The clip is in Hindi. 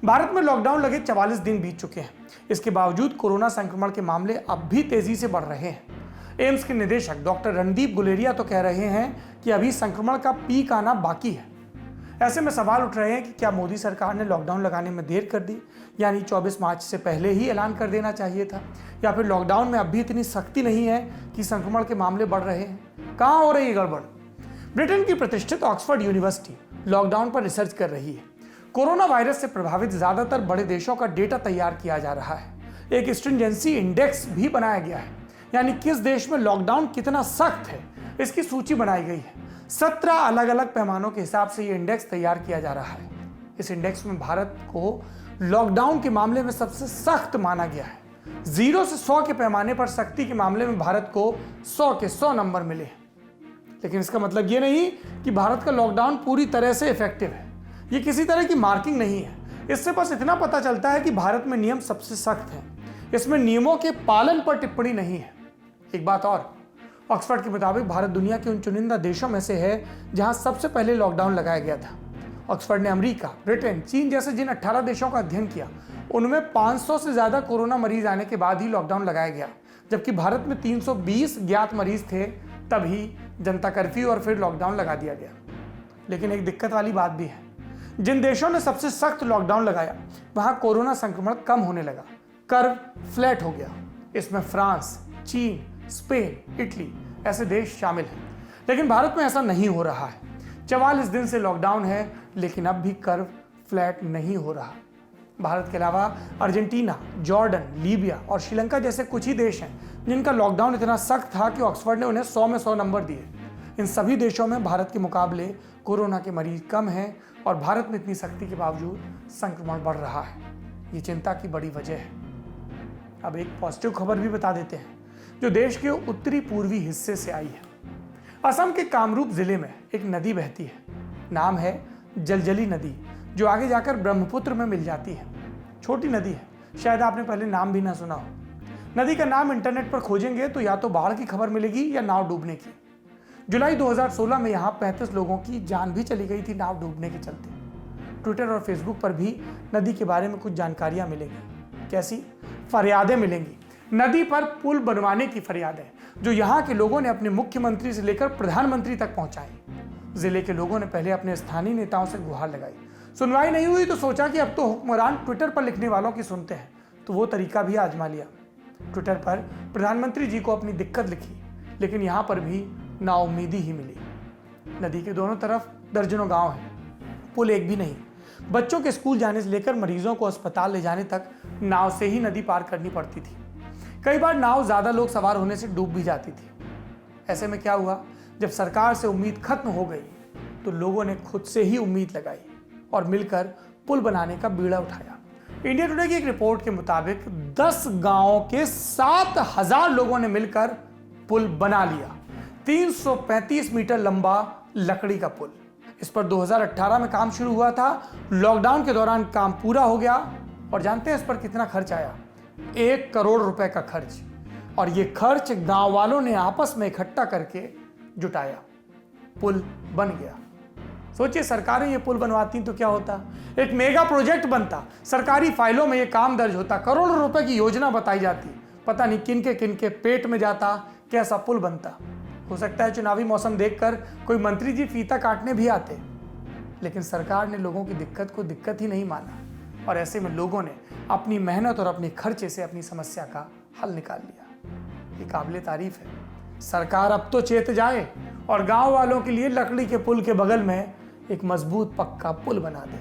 भारत में लॉकडाउन लगे 44 दिन बीत चुके हैं। इसके बावजूद कोरोना संक्रमण के मामले अब भी तेजी से बढ़ रहे हैं। एम्स के निदेशक डॉक्टर रणदीप गुलेरिया तो कह रहे हैं कि अभी संक्रमण का पीक आना बाकी है। ऐसे में सवाल उठ रहे हैं कि क्या मोदी सरकार ने लॉकडाउन लगाने में देर कर दी, यानी 24 मार्च से पहले ही ऐलान कर देना चाहिए था, या फिर लॉकडाउन में अब भी इतनी सख्ती नहीं है कि संक्रमण के मामले बढ़ रहे हैं। कहाँ हो रही है गड़बड़? ब्रिटेन की प्रतिष्ठित ऑक्सफोर्ड यूनिवर्सिटी लॉकडाउन पर रिसर्च कर रही है। कोरोना वायरस से प्रभावित ज्यादातर बड़े देशों का डेटा तैयार किया जा रहा है। एक स्ट्रिंजेंसी इंडेक्स भी बनाया गया है, यानी किस देश में लॉकडाउन कितना सख्त है इसकी सूची बनाई गई है। 17 अलग अलग पैमानों के हिसाब से ये इंडेक्स तैयार किया जा रहा है। इस इंडेक्स में भारत को लॉकडाउन के मामले में सबसे सख्त माना गया है। 0 से 100 के पैमाने पर सख्ती के मामले में भारत को 100 के 100 नंबर मिले हैं। लेकिन इसका मतलब ये नहीं कि भारत का लॉकडाउन पूरी तरह से इफेक्टिव है। ये किसी तरह की मार्किंग नहीं है। इससे बस इतना पता चलता है कि भारत में नियम सबसे सख्त हैं। इसमें नियमों के पालन पर टिप्पणी नहीं है। एक बात और, ऑक्सफोर्ड के मुताबिक भारत दुनिया के उन चुनिंदा देशों में से है जहां सबसे पहले लॉकडाउन लगाया गया था। ऑक्सफोर्ड ने अमेरिका, ब्रिटेन, चीन जैसे जिन 18 देशों का अध्ययन किया, उनमें 500 से ज्यादा कोरोना मरीज आने के बाद ही लॉकडाउन लगाया गया, जबकि भारत में 320 ज्ञात मरीज थे, तभी जनता कर्फ्यू और फिर लॉकडाउन लगा दिया गया। लेकिन एक दिक्कत वाली बात भी है। जिन देशों ने सबसे सख्त लॉकडाउन लगाया वहां कोरोना संक्रमण कम होने लगा, कर्व फ्लैट हो गया। इसमें फ्रांस, चीन, स्पेन, इटली ऐसे देश शामिल हैं। लेकिन भारत में ऐसा नहीं हो रहा है। 44 दिन से लॉकडाउन है, लेकिन अब भी कर्व फ्लैट नहीं हो रहा। भारत के अलावा अर्जेंटीना, जॉर्डन, लीबिया और श्रीलंका जैसे कुछ ही देश हैं जिनका लॉकडाउन इतना सख्त था कि ऑक्सफोर्ड ने उन्हें 100 में 100 नंबर दिए। इन सभी देशों में भारत के मुकाबले कोरोना के मरीज कम हैं और भारत में इतनी सख्ती के बावजूद संक्रमण बढ़ रहा है। ये चिंता की बड़ी वजह है। अब एक पॉजिटिव खबर भी बता देते हैं, जो देश के उत्तरी पूर्वी हिस्से से आई है। असम के कामरूप जिले में एक नदी बहती है। नाम है जलजली नदी, जो आगे जाकर ब्रह्मपुत्र में मिल जाती है। छोटी नदी है, शायद आपने पहले नाम भी ना सुना हो। नदी का नाम इंटरनेट पर खोजेंगे तो या तो बाढ़ की खबर मिलेगी या नाव डूबने की। जुलाई 2016 में यहाँ 35 लोगों की जान भी चली गई थी नाव डूबने के चलते। ट्विटर और फेसबुक पर भी नदी के बारे में कुछ जानकारियां मिलेंगी। कैसी? फरियादें मिलेंगी। नदी पर पुल बनवाने की फरियादें, जो यहाँ के लोगों ने अपने मुख्यमंत्री से लेकर प्रधानमंत्री तक पहुंचाई। जिले के लोगों ने पहले अपने स्थानीय नेताओं से गुहार लगाई। सुनवाई नहीं हुई तो सोचा कि अब तो हुक्मरान ट्विटर पर लिखने वालों की सुनते हैं, तो वो तरीका भी आजमा लिया। ट्विटर पर प्रधानमंत्री जी को अपनी दिक्कत लिखी, लेकिन यहाँ पर भी नाउम्मीदी ही मिली। नदी के दोनों तरफ दर्जनों गांव हैं, पुल एक भी नहीं। बच्चों के स्कूल जाने से लेकर मरीजों को अस्पताल ले जाने तक नाव से ही नदी पार करनी पड़ती थी। कई बार नाव ज्यादा लोग सवार होने से डूब भी जाती थी। ऐसे में क्या हुआ, जब सरकार से उम्मीद खत्म हो गई तो लोगों ने खुद से ही उम्मीद लगाई और मिलकर पुल बनाने का बीड़ा उठाया। इंडिया टुडे की एक रिपोर्ट के मुताबिक 10 गांवों के 7000 लोगों ने मिलकर पुल बना लिया। 335 मीटर लंबा लकड़ी का पुल। इस पर 2018 में काम शुरू हुआ था। लॉकडाउन के दौरान काम पूरा हो गया और जानते हैं इस पर कितना खर्च आया? 1 करोड़ रुपए का खर्च। और ये खर्च गांव वालों ने आपस में इकट्ठा करके जुटाया। पुल बन गया। सोचिए, सरकारें ये पुल बनवाती तो क्या होता? एक मेगा प्रोजेक्ट बनता, सरकारी फाइलों में ये काम दर्ज होता, करोड़ों रुपए की योजना बताई जाती, पता नहीं किन के पेट में जाता, कैसा पुल बनता। हो सकता है चुनावी मौसम देखकर कोई मंत्री जी फीता काटने भी आते, लेकिन सरकार ने लोगों की दिक्कत को दिक्कत ही नहीं माना और ऐसे में लोगों ने अपनी मेहनत और अपने खर्चे से अपनी समस्या का हल निकाल लिया। ये काबिले तारीफ है। सरकार अब तो चेत जाए और गांव वालों के लिए लकड़ी के पुल के बगल में एक मजबूत पक्का पुल बना दे।